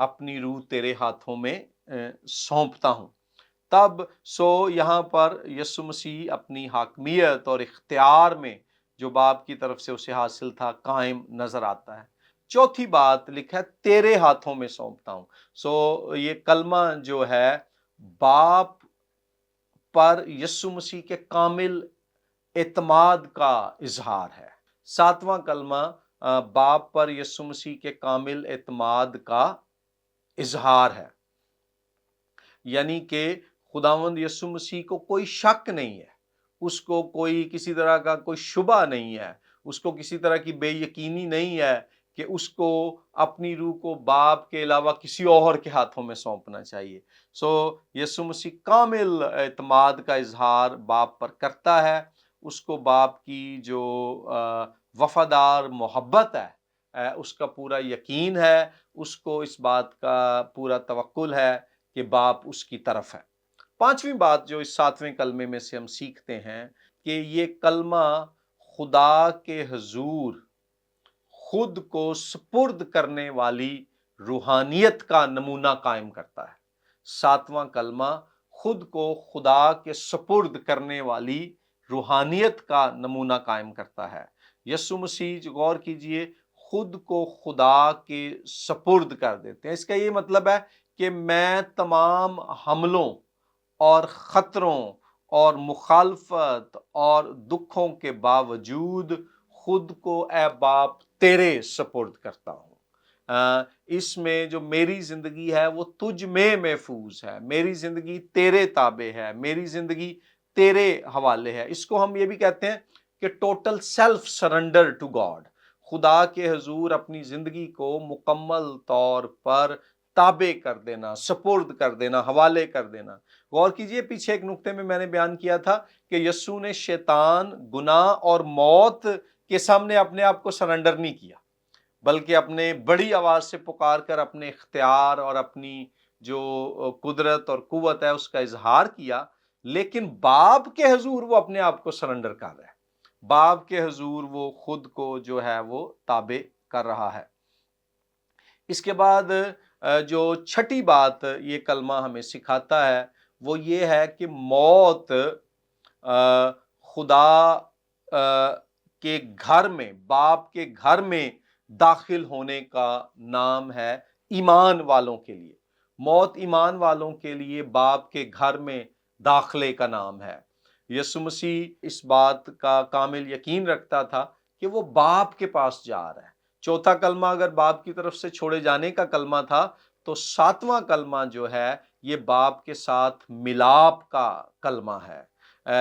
اپنی روح تیرے ہاتھوں میں سونپتا ہوں۔ تب یہاں پر یسوع مسیح اپنی حاکمیت اور اختیار میں جو باپ کی طرف سے اسے حاصل تھا قائم نظر آتا ہے۔ چوتھی بات لکھا ہے تیرے ہاتھوں میں سونپتا ہوں۔ یہ کلمہ جو ہے باپ پر یسوع مسیح کے کامل اعتماد کا اظہار ہے۔ ساتواں کلمہ باپ پر یسوع مسیح کے کامل اعتماد کا اظہار ہے، یعنی کہ خداوند یسوع مسیح کو کوئی شک نہیں ہے، اس کو کوئی کسی طرح کا کوئی شبہ نہیں ہے، اس کو کسی طرح کی بے یقینی نہیں ہے کہ اس کو اپنی روح کو باپ کے علاوہ کسی اور کے ہاتھوں میں سونپنا چاہیے۔ یسوع مسیح کامل اعتماد کا اظہار باپ پر کرتا ہے، اس کو باپ کی جو وفادار محبت ہے اس کا پورا یقین ہے، اس کو اس بات کا پورا توکل ہے کہ باپ اس کی طرف ہے۔ پانچویں بات جو اس ساتویں کلمے میں سے ہم سیکھتے ہیں کہ یہ کلمہ خدا کے حضور خود کو سپرد کرنے والی روحانیت کا نمونہ قائم کرتا ہے۔ ساتواں کلمہ خود کو خدا کے سپرد کرنے والی روحانیت کا نمونہ قائم کرتا ہے۔ یسوع مسیح غور کیجئے خود کو خدا کے سپرد کر دیتے ہیں۔ اس کا یہ مطلب ہے کہ میں تمام حملوں اور خطروں اور مخالفت اور دکھوں کے باوجود خود کو اے باپ تیرے سپرد کرتا ہوں۔ اس میں جو میری زندگی ہے وہ تجھ میں محفوظ ہے، میری زندگی تیرے تابع ہے، میری زندگی تیرے حوالے ہے۔ اس کو ہم یہ بھی کہتے ہیں کہ total self surrender to God, خدا کے حضور اپنی زندگی کو مکمل طور پر تابع کر دینا، سپرد کر دینا، حوالے کر دینا۔ غور کیجئے پیچھے ایک نقطے میں نے بیان کیا تھا کہ یسوع نے شیطان، گناہ اور موت کے سامنے اپنے آپ کو سرنڈر نہیں کیا، بلکہ اپنے بڑی آواز سے پکار کر اپنے اختیار اور اپنی جو قدرت اور قوت ہے اس کا اظہار کیا، لیکن باپ کے حضور وہ اپنے آپ کو سرنڈر کر رہا ہے، باپ کے حضور وہ خود کو جو ہے وہ تابع کر رہا ہے۔ اس کے بعد جو چھٹی بات یہ کلمہ ہمیں سکھاتا ہے وہ یہ ہے کہ موت خدا کے گھر میں، باپ کے گھر میں داخل ہونے کا نام ہے ایمان والوں کے لیے۔ موت ایمان والوں کے لیے باپ کے گھر میں داخلے کا نام ہے۔ یسوع مسیح اس بات کا کامل یقین رکھتا تھا کہ وہ باپ کے پاس جا رہا ہے۔ چوتھا کلمہ اگر باپ کی طرف سے چھوڑے جانے کا کلمہ تھا تو ساتواں کلمہ جو ہے یہ باپ کے ساتھ ملاپ کا کلمہ ہے۔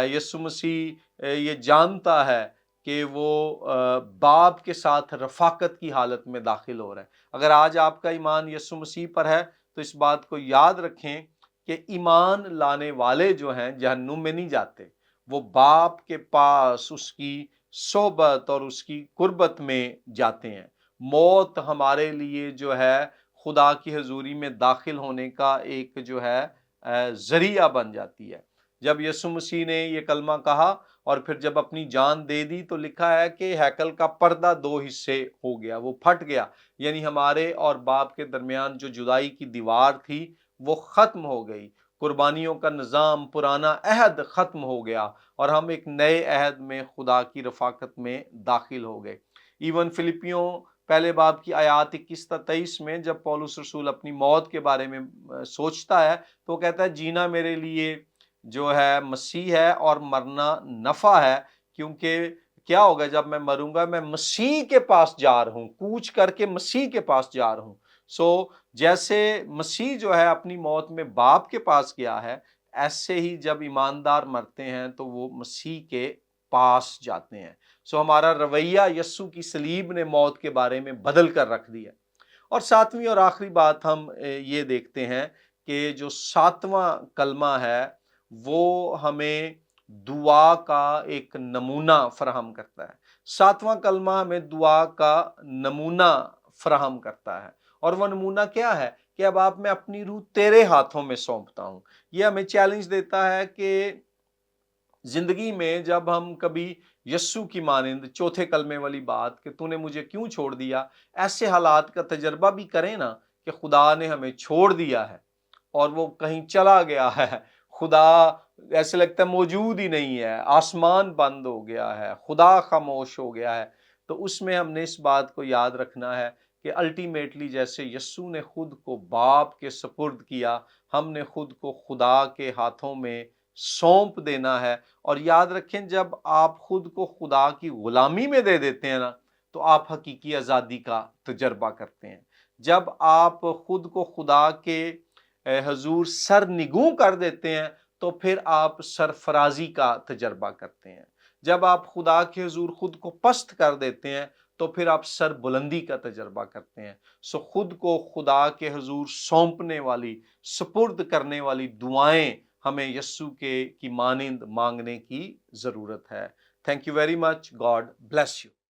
یسوع مسیح یہ جانتا ہے کہ وہ باپ کے ساتھ رفاقت کی حالت میں داخل ہو رہا ہے۔ اگر آج آپ کا ایمان یسوع مسیح پر ہے تو اس بات کو یاد رکھیں کہ ایمان لانے والے جو ہیں جہنم میں نہیں جاتے، وہ باپ کے پاس اس کی صحبت اور اس کی قربت میں جاتے ہیں۔ موت ہمارے لیے جو ہے خدا کی حضوری میں داخل ہونے کا ایک جو ہے ذریعہ بن جاتی ہے۔ جب یسوع مسیح نے یہ کلمہ کہا اور پھر جب اپنی جان دے دی تو لکھا ہے کہ ہیکل کا پردہ دو حصے ہو گیا، وہ پھٹ گیا، یعنی ہمارے اور باپ کے درمیان جو جدائی کی دیوار تھی وہ ختم ہو گئی۔ قربانیوں کا نظام، پرانا عہد ختم ہو گیا اور ہم ایک نئے عہد میں خدا کی رفاقت میں داخل ہو گئے۔ ایون فلپیوں پہلے باب کی آیات 21 تا 23 میں جب پولس رسول اپنی موت کے بارے میں سوچتا ہے تو وہ کہتا ہے جینا میرے لیے جو ہے مسیح ہے اور مرنا نفع ہے، کیونکہ کیا ہوگا جب میں مروں گا، میں مسیح کے پاس جا رہا ہوں، کوچ کر کے مسیح کے پاس جا رہا ہوں۔ جیسے مسیح جو ہے اپنی موت میں باپ کے پاس گیا ہے، ایسے ہی جب ایماندار مرتے ہیں تو وہ مسیح کے پاس جاتے ہیں۔ ہمارا رویہ یسوع کی صلیب نے موت کے بارے میں بدل کر رکھ دیا۔ اور ساتویں اور آخری بات ہم یہ دیکھتے ہیں کہ جو ساتواں کلمہ ہے وہ ہمیں دعا کا ایک نمونہ فراہم کرتا ہے۔ ساتواں کلمہ ہمیں دعا کا نمونہ فراہم کرتا ہے، اور وہ نمونہ کیا ہے کہ اب آپ میں اپنی روح تیرے ہاتھوں میں سونپتا ہوں۔ یہ ہمیں چیلنج دیتا ہے کہ زندگی میں جب ہم کبھی یسوع کی مانند چوتھے کلمے والی بات کہ تو نے مجھے کیوں چھوڑ دیا، ایسے حالات کا تجربہ بھی کریں نا، کہ خدا نے ہمیں چھوڑ دیا ہے اور وہ کہیں چلا گیا ہے، خدا ایسے لگتا ہے موجود ہی نہیں ہے، آسمان بند ہو گیا ہے، خدا خاموش ہو گیا ہے، تو اس میں ہم نے اس بات کو یاد رکھنا ہے کہ الٹیمیٹلی جیسے یسوع نے خود کو باپ کے سپرد کیا، ہم نے خود کو خدا کے ہاتھوں میں سونپ دینا ہے۔ اور یاد رکھیں جب آپ خود کو خدا کی غلامی میں دے دیتے ہیں نا تو آپ حقیقی آزادی کا تجربہ کرتے ہیں۔ جب آپ خود کو خدا کے حضور سر نگوں کر دیتے ہیں تو پھر آپ سرفرازی کا تجربہ کرتے ہیں۔ جب آپ خدا کے حضور خود کو پست کر دیتے ہیں تو پھر آپ سر بلندی کا تجربہ کرتے ہیں۔ سو خود کو خدا کے حضور سونپنے والی، سپرد کرنے والی دعائیں ہمیں یسوع کی مانند مانگنے کی ضرورت ہے۔ Thank you very much, God bless you.